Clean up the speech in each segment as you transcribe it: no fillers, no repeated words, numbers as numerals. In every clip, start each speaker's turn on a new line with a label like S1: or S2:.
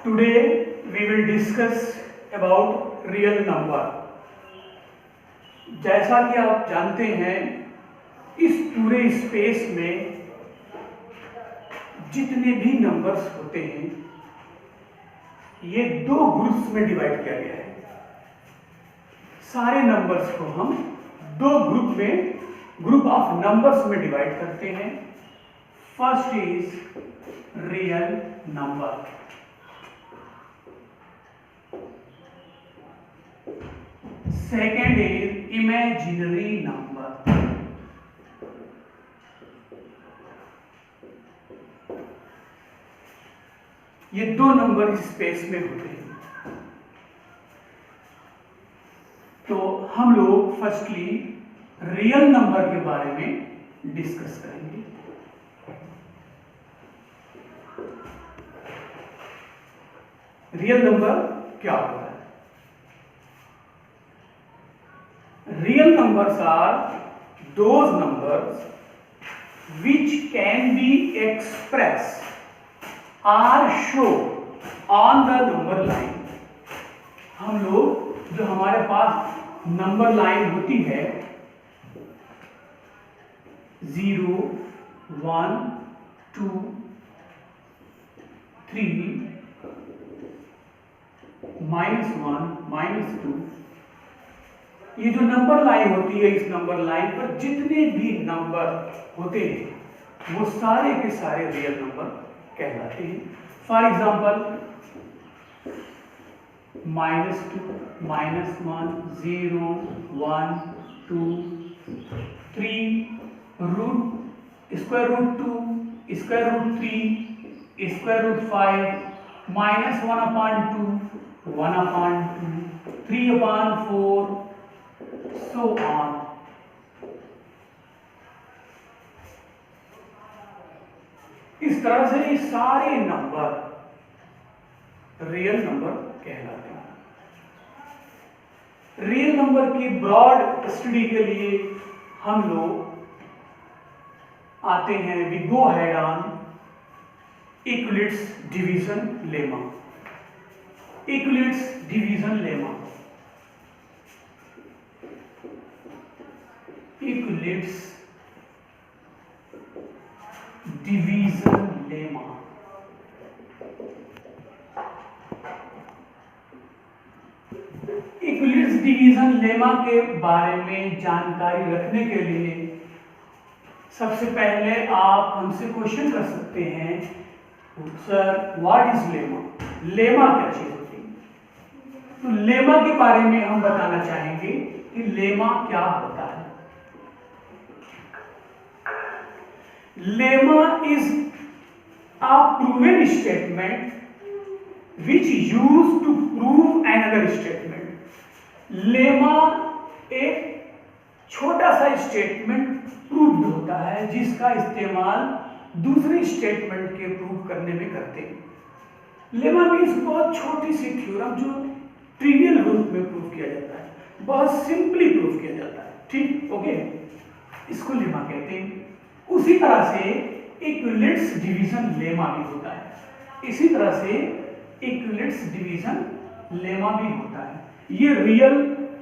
S1: Today we will discuss about real number. जैसा कि आप जानते हैं, इस पूरे स्पेस में जितने भी नंबर्स होते हैं ये दो ग्रुप्स में डिवाइड किया गया है। सारे नंबर्स को हम दो ग्रुप ऑफ नंबर्स में डिवाइड करते हैं। First is real number, second is imaginary number. ये दो नंबर इस स्पेस में होते हैं। तो हम लोग फर्स्टली रियल नंबर के बारे में डिस्कस करेंगे। रियल नंबर क्या होता है? Real numbers are those numbers which can be expressed or shown on the number line। हम लोग जो हमारे पास नंबर लाइन होती है 0, 1, 2, 3, -1, -2, ये जो नंबर लाइन होती है, इस नंबर लाइन पर जितने भी नंबर होते हैं वो सारे के सारे रियल नंबर कहलाते हैं। For example -2, -1, 0, 1, 2, 3, √2, √3, √5, -1/2, 1/2, 3/4, so on। इस तरह से ये सारे नंबर रियल नंबर कहलाते हैं। रियल नंबर की ब्रॉड स्टडी के लिए हम लोग आते हैं, we go head on Euclid's division lemma. Euclid's division lemma, Euclid's division lemma. Euclid's division lemma के बारे में जानकारी रखने के लिए सबसे पहले आप हमसे क्वेश्चन कर सकते हैं, sir what is lemma? Lemma क्या चीज होती है? तो लेमा के बारे में हम बताना चाहेंगे कि लेमा क्या होता है। Lemma is a proven statement which used to prove another statement। Lemma एक छोटा सा स्टेटमेंट प्रूव होता है जिसका इस्तेमाल दूसरे स्टेटमेंट के प्रूव करने में करते हैं। लेमा मीन्स बहुत छोटी सी थ्योरम जो ट्रिवियल रूप में प्रूव किया जाता है, बहुत सिंपली प्रूव किया जाता है। ठीक, ओके, इसको लेमा कहते हैं। उसी तरह से यूक्लिड्स डिवीजन लेमा भी होता है। इसी तरह से यूक्लिड्स डिवीजन लेमा भी होता है। ये रियल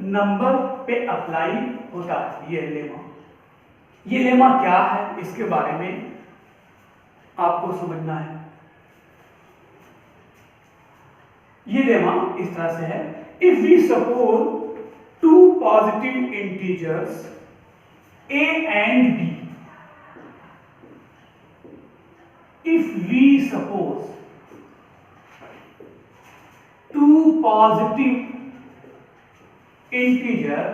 S1: नंबर पे अप्लाई होता है। ये लेमा क्या है, इसके बारे में आपको समझना है। ये लेमा इस तरह से है, if we suppose two positive integers a and b, if we suppose two positive integers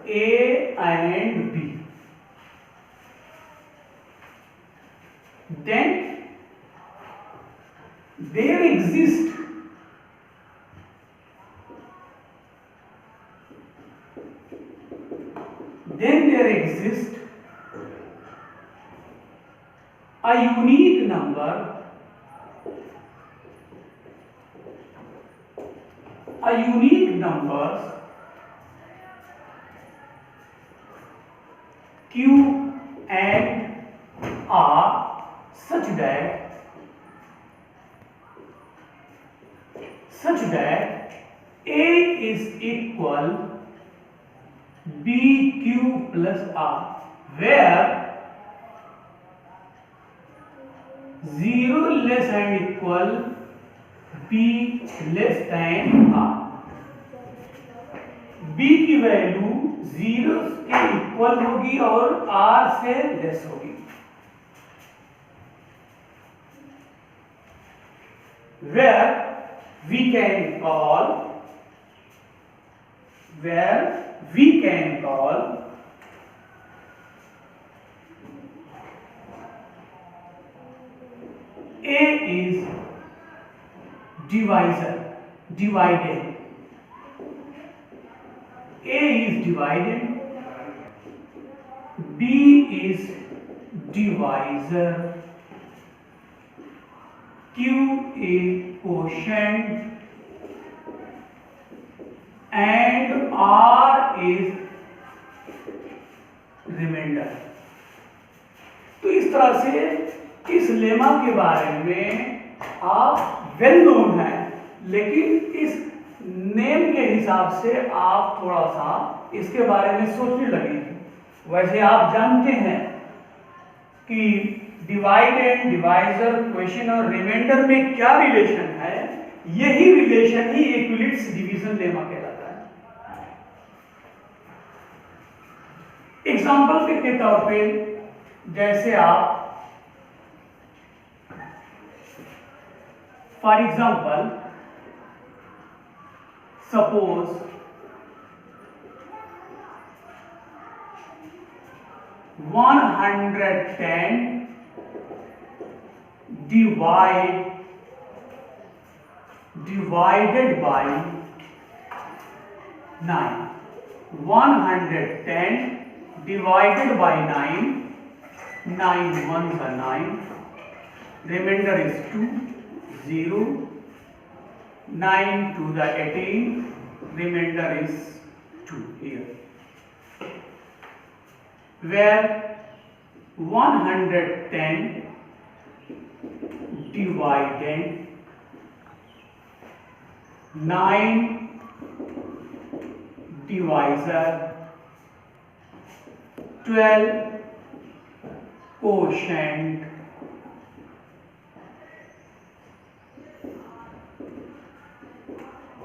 S1: a and b, then there exists a unique number a unique numbers Q and R such that A is equal BQ plus R, where 0 less than equal B less than R। B की value 0 के equal होगी और R से less होगी। where we can call A is divided, A is divided, B is divisor, Q is quotient and R is remainder। तो इस तरह से इस लेमा के बारे में आप वेल नोन है, लेकिन इस नेम के हिसाब से आप थोड़ा सा इसके बारे में सोचने लगे। वैसे आप जानते हैं कि डिवाइडेड, डिवाइजर, क्वेश्चन और रिमाइंडर में क्या रिलेशन है। यही रिलेशन ही इक्विलिट्स डिवीजन लेमा कहलाता है। एग्जांपल के तौर पे जैसे आप for example suppose $110 divided by 9, 110 divided by 9, 9 ones are 9, remainder is 2, 0, 9 to the 18, remainder is 2 here, where 110 divided 9 divisor 12 quotient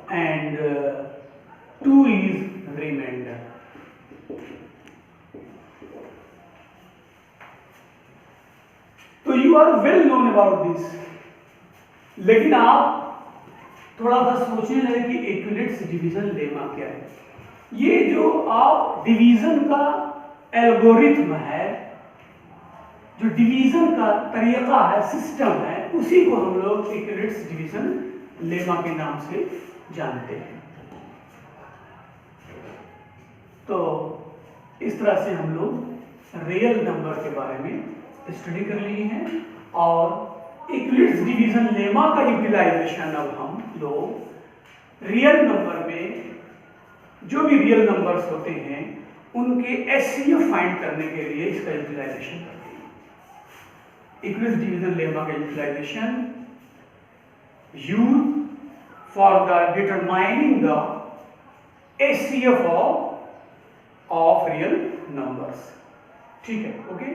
S1: and 2 is remainder। तो you are well known about this, लेकिन आप थोड़ा सा सोचने लगे कि इक्विलिट्स डिवीजन लेमा क्या है। ये जो आप डिवीजन का एल्गोरिथ्म है, जो डिवीजन का तरीका है, सिस्टम है, उसी को हम लोग इक्विलिट्स डिवीजन लेमा के नाम से जानते हैं। तो इस तरह से हम लोग रियल नंबर के बारे में स्टडी कर लिए हैं और इक्विलिट्स डिवीजन लेमा का यूटिलाइजेशन अब हम लोग रियल नंबर में जो भी रियल नंबर्स होते हैं उनके एचसीएफ फाइंड करने के लिए इसका यूटिलाइजेशन करते हैं। इक्विलिट्स डिवीजन लेमा का utilization use for the determining the HCF of real numbers. ठीक है, ओके।